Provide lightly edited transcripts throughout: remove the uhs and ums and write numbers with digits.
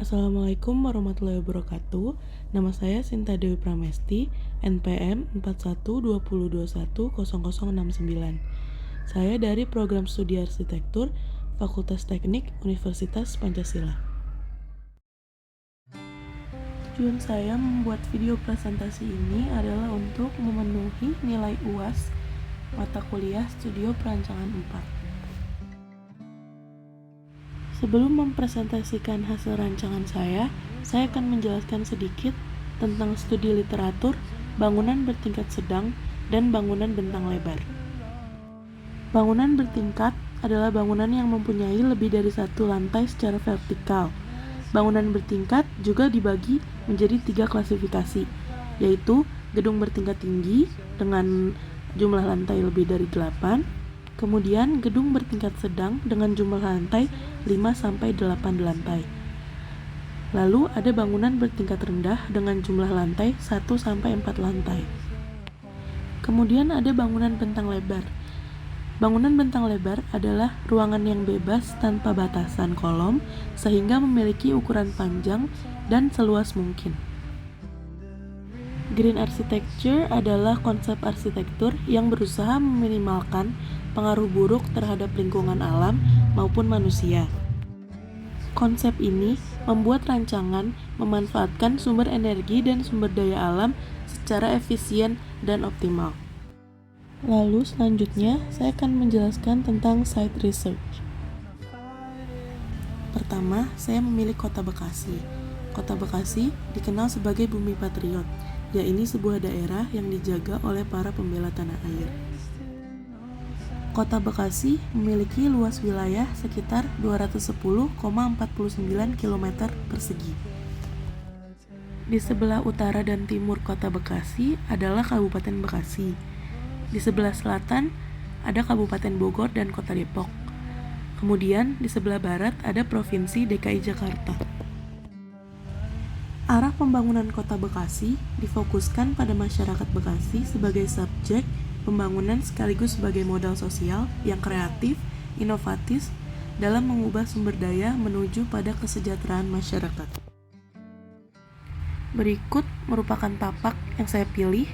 Assalamualaikum warahmatullahi wabarakatuh. Nama saya Sinta Dewi Pramesti, NPM 4120210069. Saya dari Program Studi Arsitektur, Fakultas Teknik, Universitas Pancasila. Tujuan saya membuat video presentasi ini adalah untuk memenuhi nilai UAS mata kuliah Studio Perancangan 4. Sebelum mempresentasikan hasil rancangan saya akan menjelaskan sedikit tentang studi literatur, bangunan bertingkat sedang, dan bangunan bentang lebar. Bangunan bertingkat adalah bangunan yang mempunyai lebih dari satu lantai secara vertikal. Bangunan bertingkat juga dibagi menjadi 3 klasifikasi, yaitu gedung bertingkat tinggi dengan jumlah lantai lebih dari 8, kemudian gedung bertingkat sedang dengan jumlah lantai 5-8 lantai. Lalu ada bangunan bertingkat rendah dengan jumlah lantai 1-4 lantai. Kemudian ada bangunan bentang lebar. Bangunan bentang lebar adalah ruangan yang bebas tanpa batasan kolom sehingga memiliki ukuran panjang dan seluas mungkin. Green architecture adalah konsep arsitektur yang berusaha meminimalkan pengaruh buruk terhadap lingkungan alam maupun manusia. Konsep ini membuat rancangan memanfaatkan sumber energi dan sumber daya alam secara efisien dan optimal. Lalu selanjutnya saya akan menjelaskan tentang site research. Pertama, saya memilih Kota Bekasi. Kota Bekasi dikenal sebagai Bumi Patriot, yaitu sebuah daerah yang dijaga oleh para pembela tanah air. Kota Bekasi memiliki luas wilayah sekitar 210,49 km persegi. Di sebelah utara dan timur Kota Bekasi adalah Kabupaten Bekasi. Di sebelah selatan ada Kabupaten Bogor dan Kota Depok. Kemudian di sebelah barat ada Provinsi DKI Jakarta. Arah pembangunan Kota Bekasi difokuskan pada masyarakat Bekasi sebagai subjek pembangunan sekaligus sebagai modal sosial yang kreatif, inovatif dalam mengubah sumber daya menuju pada kesejahteraan masyarakat. Berikut merupakan tapak yang saya pilih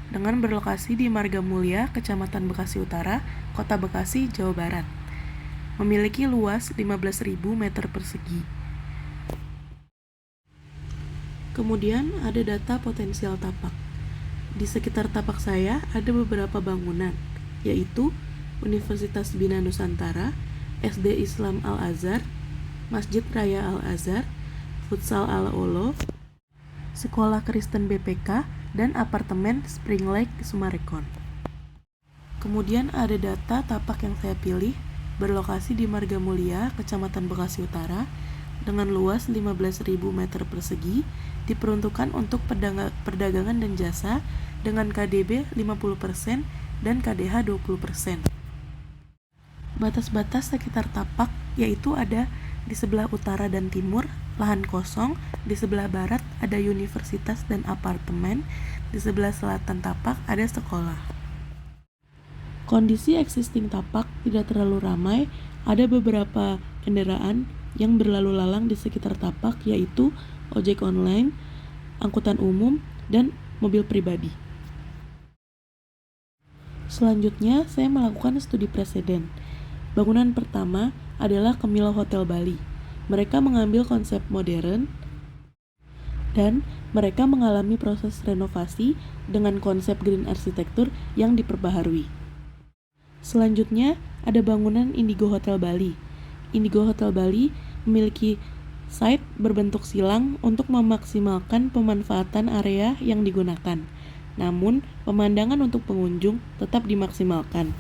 dengan berlokasi di Marga Mulia, Kecamatan Bekasi Utara, Kota Bekasi, Jawa Barat. Memiliki luas 15.000 meter persegi. Kemudian ada data potensial tapak. Di sekitar tapak saya ada beberapa bangunan, yaitu Universitas Bina Nusantara, SD Islam Al-Azhar, Masjid Raya Al-Azhar, Futsal Al-Olo, Sekolah Kristen BPK, dan apartemen Spring Lake Summarecon. Kemudian ada data tapak yang saya pilih berlokasi di Marga Mulia, Kecamatan Bekasi Utara, dengan luas 15.000 meter persegi, diperuntukkan untuk perdagangan dan jasa dengan KDB 50% dan KDH 20%. Batas-batas sekitar tapak yaitu ada di sebelah utara dan timur lahan kosong, di sebelah barat ada universitas dan apartemen, di sebelah selatan tapak ada sekolah. Kondisi existing tapak tidak terlalu ramai, ada beberapa kendaraan yang berlalu lalang di sekitar tapak yaitu ojek online, angkutan umum, dan mobil pribadi. Selanjutnya, saya melakukan studi preseden. Bangunan pertama adalah Kemilo Hotel Bali. Mereka mengambil konsep modern dan mereka mengalami proses renovasi dengan konsep green arsitektur yang diperbaharui. Selanjutnya, ada bangunan Indigo Hotel Bali. Indigo Hotel Bali memiliki site berbentuk silang untuk memaksimalkan pemanfaatan area yang digunakan. Namun, pemandangan untuk pengunjung tetap dimaksimalkan.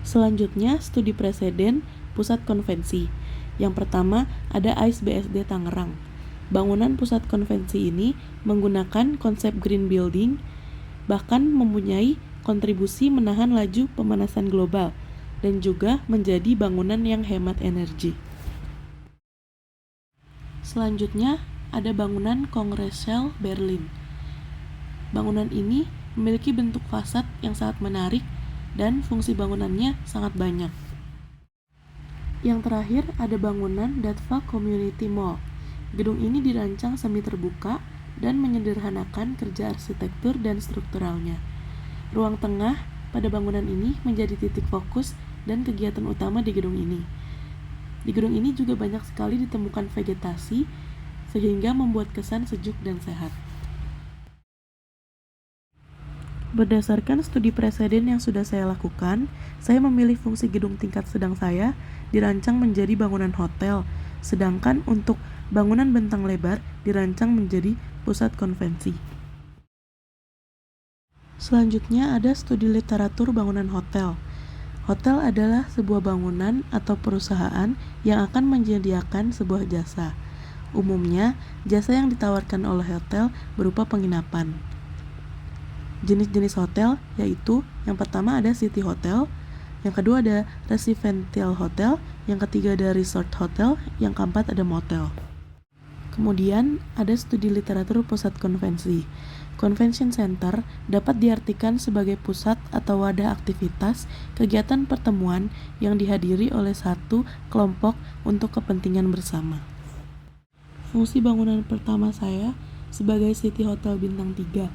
Selanjutnya, studi preseden pusat konvensi. Yang pertama, ada AIS BSD Tangerang. Bangunan pusat konvensi ini menggunakan konsep green building, bahkan mempunyai kontribusi menahan laju pemanasan global, dan juga menjadi bangunan yang hemat energi. Selanjutnya, ada bangunan Kongressaal Berlin. Bangunan ini memiliki bentuk fasad yang sangat menarik dan fungsi bangunannya sangat banyak. Yang terakhir ada bangunan Datva Community Mall. Gedung ini dirancang semi terbuka dan menyederhanakan kerja arsitektur dan strukturalnya. Ruang tengah pada bangunan ini menjadi titik fokus dan kegiatan utama di gedung ini. Di gedung ini juga banyak sekali ditemukan vegetasi, sehingga membuat kesan sejuk dan sehat. Berdasarkan studi preseden yang sudah saya lakukan, saya memilih fungsi gedung tingkat sedang saya dirancang menjadi bangunan hotel, sedangkan untuk bangunan bentang lebar dirancang menjadi pusat konvensi. Selanjutnya ada studi literatur bangunan hotel. Hotel adalah sebuah bangunan atau perusahaan yang akan menyediakan sebuah jasa. Umumnya, jasa yang ditawarkan oleh hotel berupa penginapan. Jenis-jenis hotel yaitu yang pertama ada city hotel, yang kedua ada residential hotel, yang ketiga ada resort hotel, yang keempat ada motel. Kemudian ada studi literatur pusat konvensi. Convention Center dapat diartikan sebagai pusat atau wadah aktivitas kegiatan pertemuan yang dihadiri oleh satu kelompok untuk kepentingan bersama. Fungsi bangunan pertama saya sebagai City Hotel Bintang 3.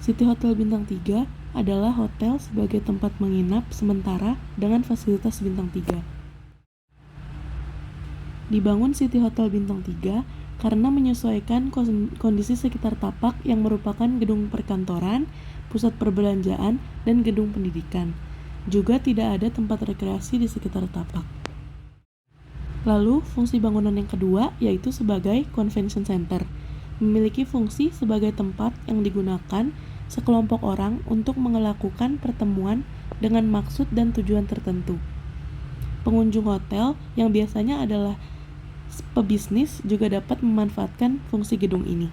City Hotel Bintang 3 adalah hotel sebagai tempat menginap sementara dengan fasilitas Bintang 3. Dibangun City Hotel Bintang 3 karena menyesuaikan kondisi sekitar Tapak yang merupakan gedung perkantoran, pusat perbelanjaan, dan gedung pendidikan. Juga tidak ada tempat rekreasi di sekitar Tapak. Lalu, fungsi bangunan yang kedua yaitu sebagai convention center. Memiliki fungsi sebagai tempat yang digunakan sekelompok orang untuk melakukan pertemuan dengan maksud dan tujuan tertentu. Pengunjung hotel yang biasanya adalah pebisnis juga dapat memanfaatkan fungsi gedung ini.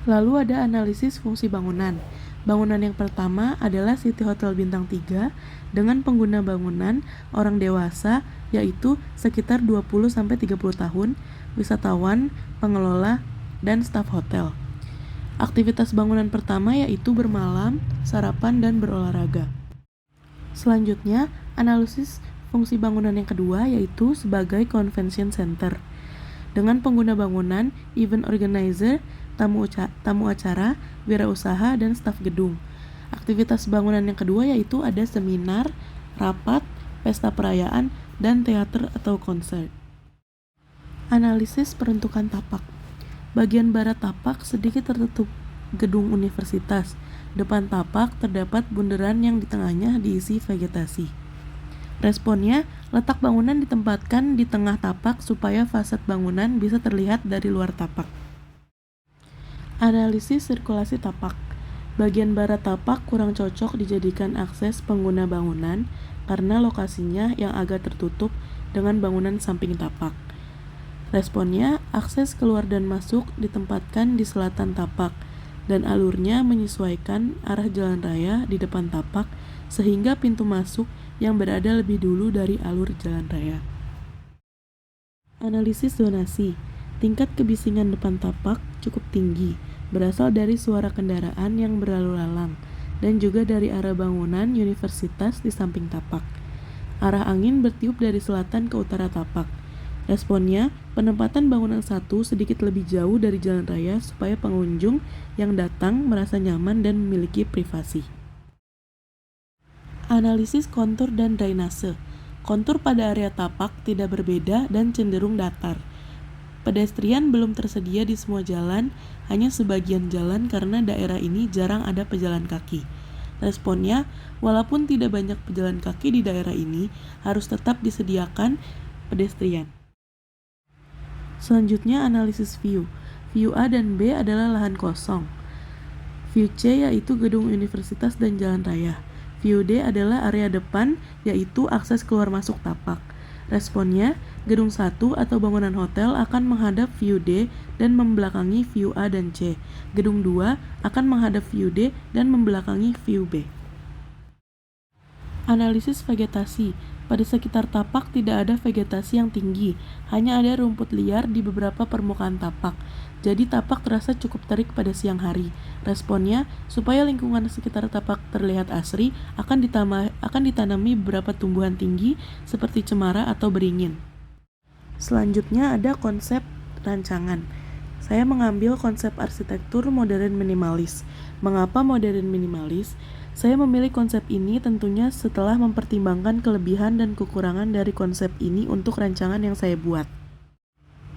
Lalu ada analisis fungsi bangunan. Bangunan yang pertama adalah City Hotel Bintang 3 dengan pengguna bangunan orang dewasa yaitu sekitar 20-30 tahun, wisatawan, pengelola, dan staf hotel. Aktivitas bangunan pertama yaitu bermalam, sarapan, dan berolahraga. Selanjutnya, analisis fungsi bangunan yang kedua yaitu sebagai convention center. Dengan pengguna bangunan, event organizer, tamu acara, wirausaha, dan staf gedung. Aktivitas bangunan yang kedua yaitu ada seminar, rapat, pesta perayaan, dan teater atau konser. Analisis peruntukan Tapak. Bagian barat Tapak sedikit tertutup gedung universitas. Depan Tapak terdapat bundaran yang di tengahnya diisi vegetasi. Responnya, letak bangunan ditempatkan di tengah Tapak supaya fasad bangunan bisa terlihat dari luar Tapak. Analisis sirkulasi Tapak. Bagian barat Tapak kurang cocok dijadikan akses pengguna bangunan karena lokasinya yang agak tertutup dengan bangunan samping Tapak. Responnya, akses keluar dan masuk ditempatkan di selatan Tapak dan alurnya menyesuaikan arah jalan raya di depan Tapak sehingga pintu masuk yang berada lebih dulu dari alur jalan raya. Analisis zonasi. Tingkat kebisingan depan Tapak cukup tinggi, berasal dari suara kendaraan yang berlalu lalang, dan juga dari arah bangunan universitas di samping Tapak. Arah angin bertiup dari selatan ke utara Tapak. Responnya, penempatan bangunan satu sedikit lebih jauh dari jalan raya supaya pengunjung yang datang merasa nyaman dan memiliki privasi. Analisis kontur dan drainase. Kontur pada area Tapak tidak berbeda dan cenderung datar. Pedestrian belum tersedia di semua jalan, hanya sebagian jalan karena daerah ini jarang ada pejalan kaki. Responnya, walaupun tidak banyak pejalan kaki di daerah ini, harus tetap disediakan pedestrian. Selanjutnya analisis view. View A dan B adalah lahan kosong. View C yaitu gedung universitas dan jalan raya. View D adalah area depan yaitu akses keluar masuk Tapak. Responnya, gedung 1 atau bangunan hotel akan menghadap view D dan membelakangi view A dan C. Gedung 2 akan menghadap view D dan membelakangi view B. Analisis vegetasi. Pada sekitar tapak tidak ada vegetasi yang tinggi, hanya ada rumput liar di beberapa permukaan tapak. Jadi tapak terasa cukup terik pada siang hari. Responnya, supaya lingkungan sekitar tapak terlihat asri, akan ditanami beberapa tumbuhan tinggi seperti cemara atau beringin. Selanjutnya ada konsep rancangan. Saya mengambil konsep arsitektur modern minimalis. Mengapa modern minimalis? Saya memilih konsep ini tentunya setelah mempertimbangkan kelebihan dan kekurangan dari konsep ini untuk rancangan yang saya buat.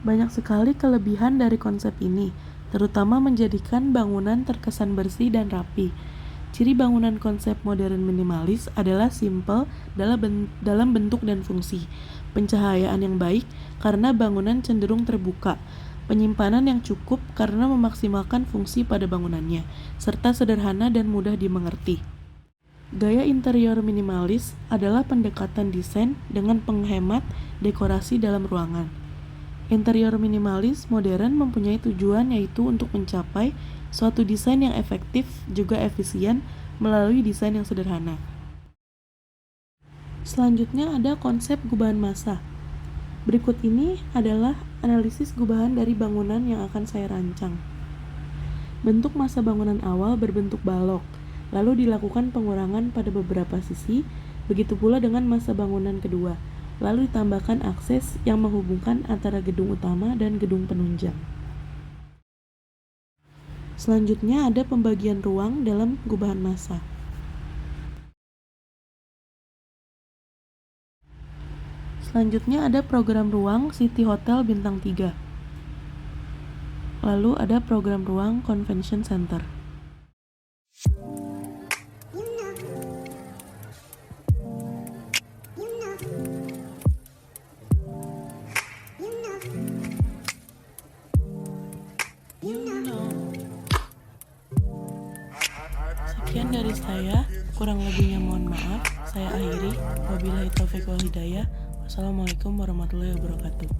Banyak sekali kelebihan dari konsep ini, terutama menjadikan bangunan terkesan bersih dan rapi. Ciri bangunan konsep modern minimalis adalah simple dalam bentuk dan fungsi, pencahayaan yang baik karena bangunan cenderung terbuka, penyimpanan yang cukup karena memaksimalkan fungsi pada bangunannya, serta sederhana dan mudah dimengerti. Gaya interior minimalis adalah pendekatan desain dengan penghemat dekorasi dalam ruangan. Interior minimalis modern mempunyai tujuan yaitu untuk mencapai suatu desain yang efektif juga efisien melalui desain yang sederhana. Selanjutnya ada konsep gubahan massa. Berikut ini adalah analisis gubahan dari bangunan yang akan saya rancang. Bentuk massa bangunan awal berbentuk balok, lalu dilakukan pengurangan pada beberapa sisi, begitu pula dengan massa bangunan kedua, lalu ditambahkan akses yang menghubungkan antara gedung utama dan gedung penunjang. Selanjutnya ada pembagian ruang dalam gubahan massa. Selanjutnya ada program ruang City Hotel Bintang 3. Lalu ada program ruang Convention Center. Sekian dari saya, kurang lebihnya mohon maaf. Saya akhiri. Wabillahi taufiq wal hidayah. Wassalamualaikum warahmatullahi wabarakatuh.